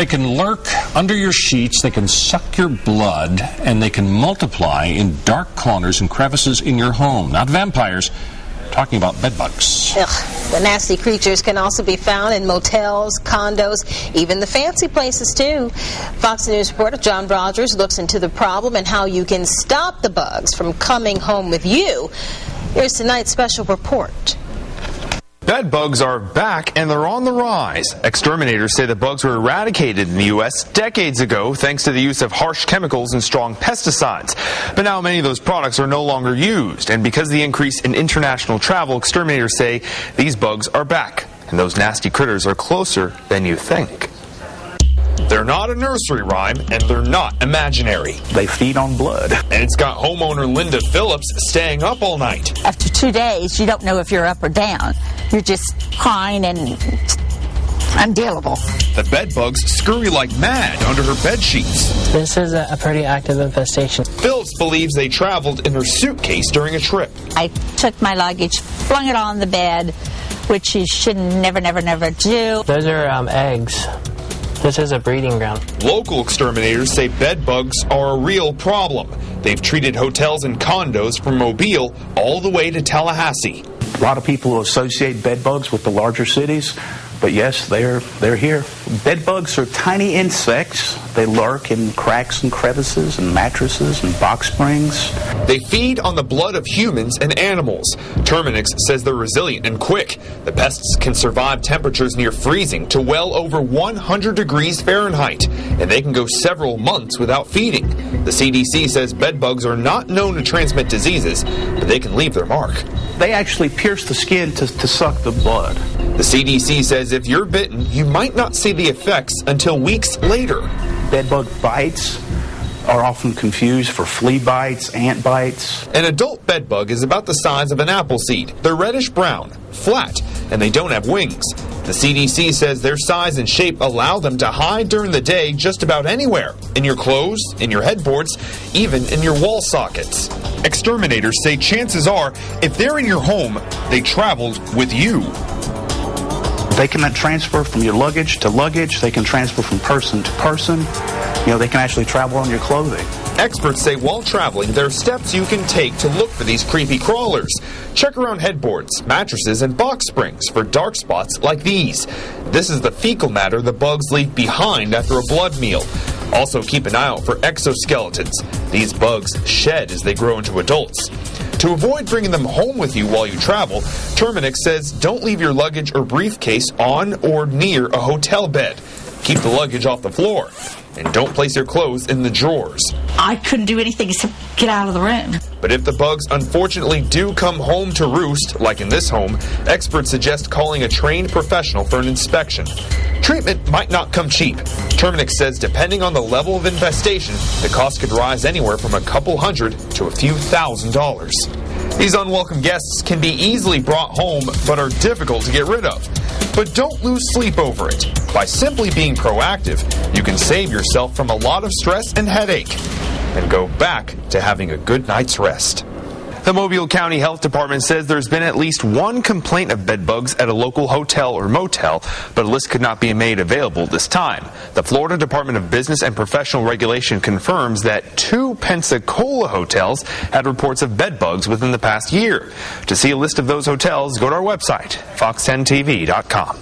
They can lurk under your sheets, they can suck your blood, and they can multiply in dark corners and crevices in your home. Not vampires, talking about bed bugs. Ugh. The nasty creatures can also be found in motels, condos, even the fancy places too. Fox News reporter John Rogers looks into the problem and how you can stop the bugs from coming home with you. Here's tonight's special report. Bed bugs are back and they're on the rise. Exterminators say the bugs were eradicated in the U.S. decades ago thanks to the use of harsh chemicals and strong pesticides. But now many of those products are no longer used, and because of the increase in international travel, exterminators say these bugs are back, and those nasty critters are closer than you think. They're not a nursery rhyme, and they're not imaginary. They feed on blood. And it's got homeowner Linda Phillips staying up all night. After 2 days, you don't know if you're up or down. You're just crying and undealable. The bed bugs scurry like mad under her bed sheets. This is a pretty active infestation. Phillips believes they traveled in her suitcase during a trip. I took my luggage, flung it on the bed, which you should never do. Those are eggs. This is a breeding ground. Local exterminators say bed bugs are a real problem. They've treated hotels and condos from Mobile all the way to Tallahassee. A lot of people associate bed bugs with the larger cities, but yes, they're here. Bed bugs are tiny insects. They lurk in cracks and crevices and mattresses and box springs. They feed on the blood of humans and animals. Terminix says they're resilient and quick. The pests can survive temperatures near freezing to well over 100 degrees Fahrenheit, and they can go several months without feeding. The CDC says bed bugs are not known to transmit diseases, but they can leave their mark. They actually pierce the skin to suck the blood. The CDC says if you're bitten, you might not see the effects until weeks later. Bedbug bites are often confused for flea bites, ant bites. An adult bedbug is about the size of an apple seed. They're reddish-brown, flat, and they don't have wings. The CDC says their size and shape allow them to hide during the day just about anywhere. In your clothes, in your headboards, even in your wall sockets. Exterminators say chances are, if they're in your home, they traveled with you. They can transfer from your luggage to luggage. They can transfer from person to person. They can actually travel on your clothing. Experts say while traveling, there are steps you can take to look for these creepy crawlers. Check around headboards, mattresses, and box springs for dark spots like these. This is the fecal matter the bugs leave behind after a blood meal. Also keep an eye out for exoskeletons. These bugs shed as they grow into adults. To avoid bringing them home with you while you travel, Terminix says don't leave your luggage or briefcase on or near a hotel bed. Keep the luggage off the floor. And don't place your clothes in the drawers. I couldn't do anything except get out of the room. But if the bugs unfortunately do come home to roost, like in this home, experts suggest calling a trained professional for an inspection. Treatment might not come cheap. Terminix says depending on the level of infestation, the cost could rise anywhere from a couple hundred to a few $1,000s. These unwelcome guests can be easily brought home, but are difficult to get rid of. But don't lose sleep over it. By simply being proactive, you can save yourself from a lot of stress and headache, and go back to having a good night's rest. The Mobile County Health Department says there's been at least one complaint of bed bugs at a local hotel or motel, but a list could not be made available this time. The Florida Department of Business and Professional Regulation confirms that 2 Pensacola hotels had reports of bed bugs within the past year. To see a list of those hotels, go to our website, fox10tv.com.